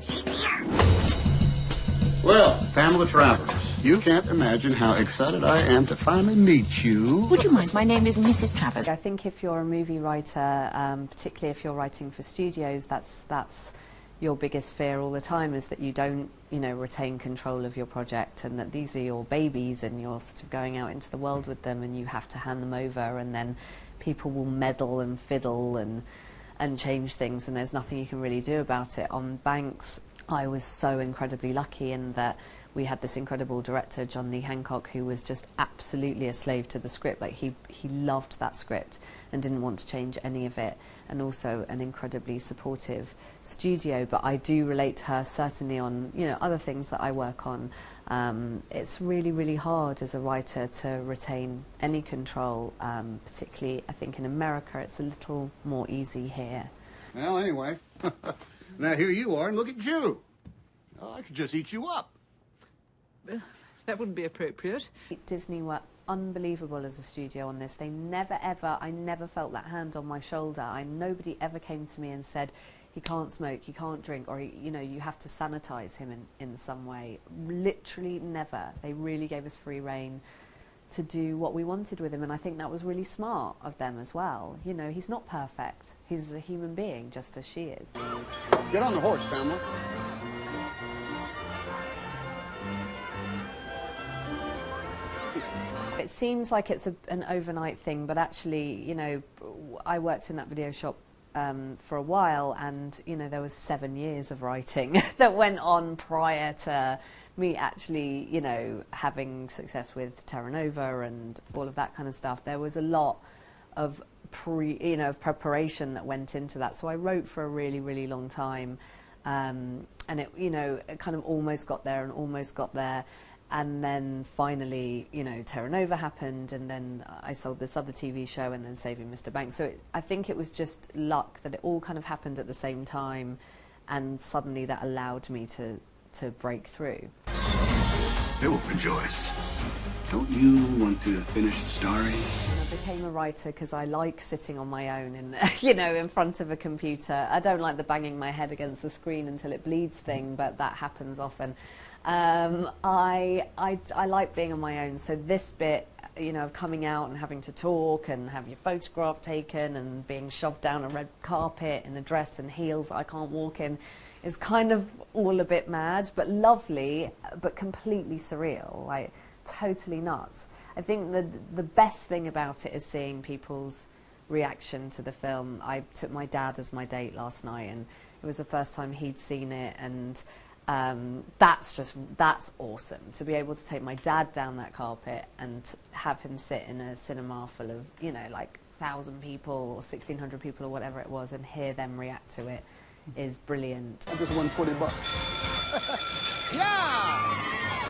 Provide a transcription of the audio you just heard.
She's here. Well, Pamela Travers, you can't imagine how excited I am to finally meet you. Would you mind? My name is Mrs. Travers. I think if you're a movie writer, particularly if you're writing for studios, that's your biggest fear all the time, is that you don't, retain control of your project, and that these are your babies and you're sort of going out into the world with them and you have to hand them over, and then people will meddle and fiddle and change things, and there's nothing you can really do about it. On Banks, I was so incredibly lucky in that we had this incredible director, John Lee Hancock, who was just absolutely a slave to the script. Like he loved that script and didn't want to change any of it, and also an incredibly supportive studio. But I do relate to her certainly on other things that I work on. It's really, really hard as a writer to retain any control, particularly I think in America it's a little more easy here. Well, anyway, now here you are, and look at you. Oh, I could just eat you up. That wouldn't be appropriate. Disney were unbelievable as a studio on this. They never ever, I never felt that hand on my shoulder. Nobody ever came to me and said, he can't smoke, he can't drink, or you have to sanitize him in some way. Literally never. They really gave us free rein to do what we wanted with him, and I think that was really smart of them as well. He's not perfect. He's a human being, just as she is. Get on the horse, Pamela. It seems like it's an overnight thing, but actually, I worked in that video shop for a while, and there was 7 years of writing that went on prior to me actually, having success with Terra Nova and all of that kind of stuff. There was a lot of preparation that went into that. So I wrote for a really, really long time, and it, it kind of almost got there and almost got there. And then finally, Terra Nova happened, and then I sold this other TV show, and then Saving Mr. Banks. So I think it was just luck that it all kind of happened at the same time, and suddenly that allowed me to break through. They will rejoice. Don't you want to finish the story? I became a writer because I like sitting on my own and, in front of a computer. I don't like the banging my head against the screen until it bleeds thing, but that happens often. I like being on my own, so this bit, of coming out and having to talk and have your photograph taken and being shoved down a red carpet in a dress and heels I can't walk in, is kind of all a bit mad, but lovely, but completely surreal, like totally nuts. I think the best thing about it is seeing people's reaction to the film. I took my dad as my date last night, and it was the first time he'd seen it, and that's awesome to be able to take my dad down that carpet and have him sit in a cinema full of 1,000 people or 1,600 people or whatever it was, and hear them react to it is brilliant. I just won $20. Yeah!